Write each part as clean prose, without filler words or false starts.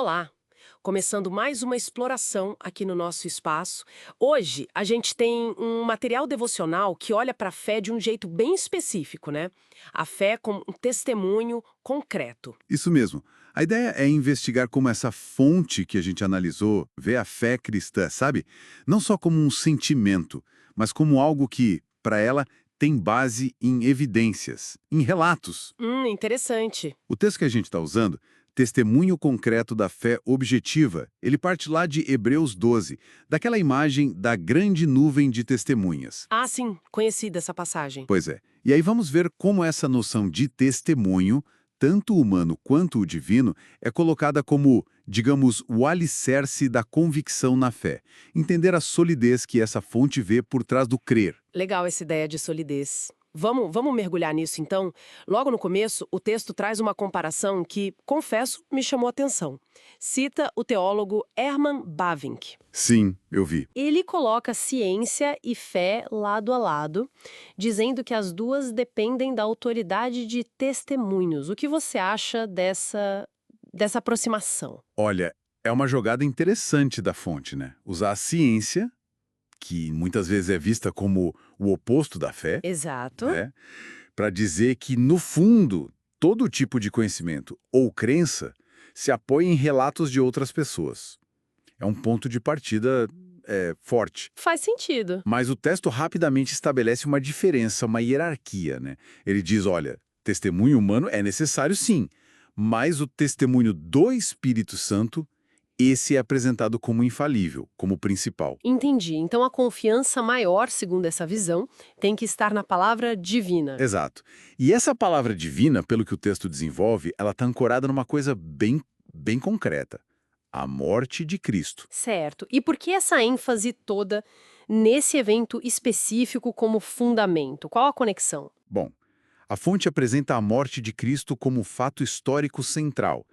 Olá! Começando mais uma exploração aqui no nosso espaço. Hoje a gente tem um material devocional que olha para a fé de um jeito bem específico, né? A fé como um testemunho concreto. Isso mesmo. A ideia é investigar como essa fonte que a gente analisou vê a fé cristã, sabe? Não só como um sentimento, mas como algo que, para ela, tem base em evidências, em relatos. Interessante. O texto que a gente está usando, Testemunho Concreto da Fé Objetiva, ele parte lá de Hebreus 12, daquela imagem da grande nuvem de testemunhas. Ah, sim, conheci dessa passagem. Pois é. E aí vamos ver como essa noção de testemunho, tanto o humano quanto o divino, é colocada como, digamos, o alicerce da convicção na fé. Entender a solidez que essa fonte vê por trás do crer. Legal essa ideia de solidez. Vamos mergulhar nisso então? Logo no começo, o texto traz uma comparação que, confesso, me chamou a atenção. Cita o teólogo Herman Bavinck. Sim, eu vi. Ele coloca ciência e fé lado a lado, dizendo que as duas dependem da autoridade de testemunhos. O que você acha dessa aproximação? Olha, é uma jogada interessante da fonte, né? Usar a ciência, que muitas vezes é vista como o oposto da fé, Exato. né? Para dizer que, no fundo, todo tipo de conhecimento ou crença se apoia em relatos de outras pessoas. É um ponto de partida forte. Faz sentido. Mas o texto rapidamente estabelece uma diferença, uma hierarquia, né? Ele diz, olha, testemunho humano é necessário sim, mas o testemunho do Espírito Santo, esse é apresentado como infalível, como principal. Entendi. Então a confiança maior, segundo essa visão, tem que estar na palavra divina. Exato. E essa palavra divina, pelo que o texto desenvolve, ela está ancorada numa coisa bem concreta. A morte de Cristo. Certo. E por que essa ênfase toda nesse evento específico como fundamento? Qual a conexão? Bom, a fonte apresenta a morte de Cristo como fato histórico central.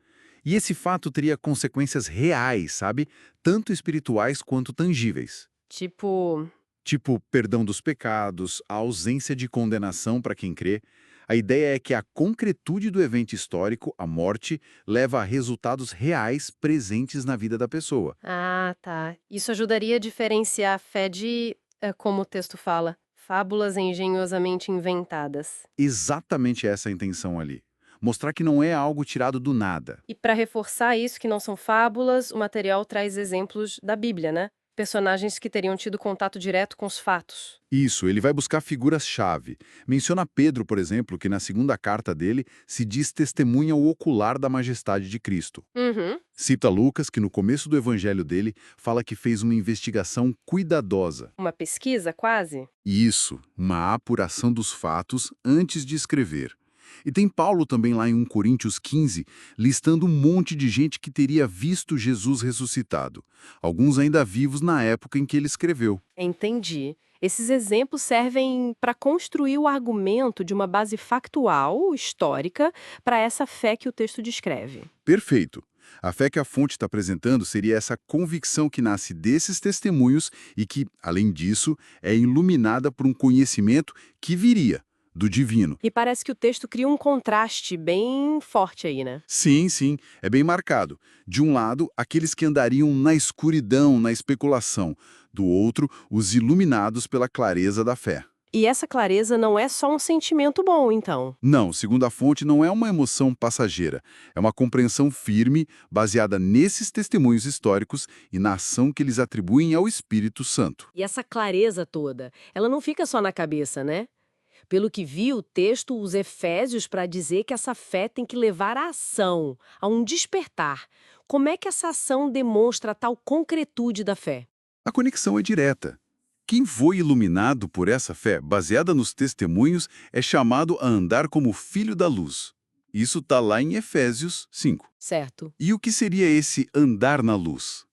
E esse fato teria consequências reais, sabe? Tanto espirituais quanto tangíveis. Tipo, Tipo, perdão dos pecados, a ausência de condenação para quem crê. A ideia é que a concretude do evento histórico, a morte, leva a resultados reais presentes na vida da pessoa. ah, tá. Isso ajudaria a diferenciar a fé de, como o texto fala, fábulas engenhosamente inventadas. Exatamente essa é a intenção ali. Mostrar que não é algo tirado do nada. E para reforçar isso, que não são fábulas, o material traz exemplos da Bíblia, né? Personagens que teriam tido contato direto com os fatos. Isso, ele vai buscar figuras-chave. Menciona Pedro, por exemplo, que na segunda carta dele se diz testemunha ocular da majestade de Cristo. Uhum. Cita Lucas, que no começo do evangelho dele fala que fez uma investigação cuidadosa. Uma pesquisa, quase? E isso, uma apuração dos fatos antes de escrever. E tem Paulo também lá em 1 Coríntios 15, listando um monte de gente que teria visto Jesus ressuscitado, alguns ainda vivos na época em que ele escreveu. Entendi. Esses exemplos servem para construir o argumento de uma base factual, histórica, para essa fé que o texto descreve. Perfeito. A fé que a fonte está apresentando seria essa convicção que nasce desses testemunhos e que, além disso, é iluminada por um conhecimento que viria do divino. E parece que o texto cria um contraste bem forte aí, né? Sim, sim, é bem marcado. De um lado, aqueles que andariam na escuridão, na especulação. Do outro, os iluminados pela clareza da fé. E essa clareza não é só um sentimento bom, então. Não, segundo a fonte, não é uma emoção passageira. É uma compreensão firme, baseada nesses testemunhos históricos e na ação que eles atribuem ao Espírito Santo. E essa clareza toda, ela não fica só na cabeça, né? Pelo que vi, o texto usa Efésios para dizer que essa fé tem que levar à ação, a um despertar. Como é que essa ação demonstra a tal concretude da fé? A conexão é direta. Quem foi iluminado por essa fé, baseada nos testemunhos, é chamado a andar como filho da luz. Isso está lá em Efésios 5. Certo. E o que seria esse andar na luz?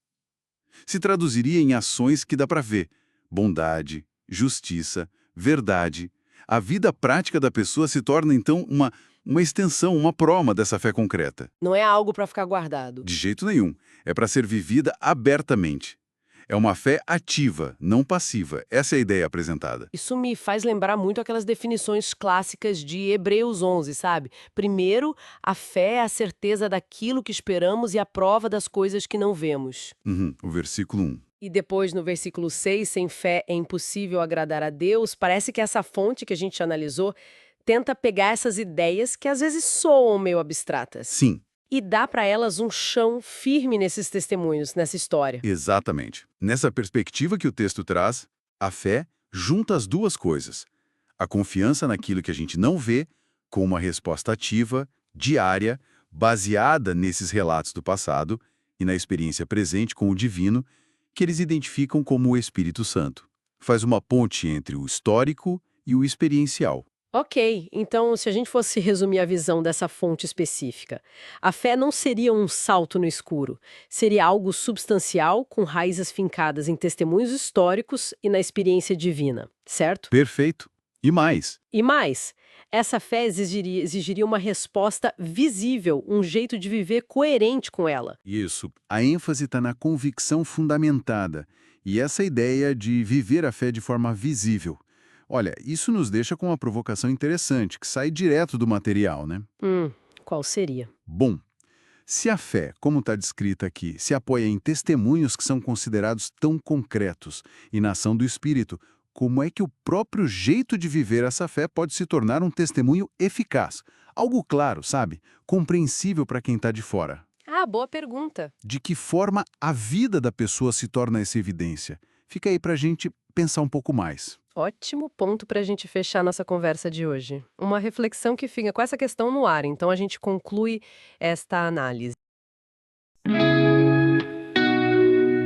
Se traduziria em ações que dá para ver: bondade, justiça, verdade. A vida prática da pessoa se torna, então, uma extensão, uma proma dessa fé concreta. Não é algo para ficar guardado. De jeito nenhum. É para ser vivida abertamente. É uma fé ativa, não passiva. Essa é a ideia apresentada. Isso me faz lembrar muito aquelas definições clássicas de Hebreus 11, sabe? Primeiro, a fé é a certeza daquilo que esperamos e a prova das coisas que não vemos. Uhum, o versículo 1. E depois, no versículo 6, sem fé é impossível agradar a Deus, parece que essa fonte que a gente analisou tenta pegar essas ideias que às vezes soam meio abstratas Sim, e dá para elas um chão firme nesses testemunhos, nessa história. exatamente. Nessa perspectiva que o texto traz, a fé junta as duas coisas. A confiança naquilo que a gente não vê, com uma resposta ativa, diária, baseada nesses relatos do passado e na experiência presente com o divino, que eles identificam como o Espírito Santo. Faz uma ponte entre o histórico e o experiencial. Ok, então se a gente fosse resumir a visão dessa fonte específica, a fé não seria um salto no escuro, seria algo substancial com raízes fincadas em testemunhos históricos e na experiência divina, certo? Perfeito. E mais, E mais, essa fé exigiria uma resposta visível, um jeito de viver coerente com ela. isso, a ênfase está na convicção fundamentada e essa ideia de viver a fé de forma visível. Olha, isso nos deixa com uma provocação interessante, que sai direto do material, né? Qual seria? Bom, se a fé, como está descrita aqui, se apoia em testemunhos que são considerados tão concretos e na ação do Espírito, como é que o próprio jeito de viver essa fé pode se tornar um testemunho eficaz? Algo claro, sabe? Compreensível para quem está de fora. Ah, boa pergunta. De que forma a vida da pessoa se torna essa evidência? Fica aí para a gente pensar um pouco mais. Ótimo ponto para a gente fechar nossa conversa de hoje. Uma reflexão que fica com essa questão no ar, então a gente conclui esta análise.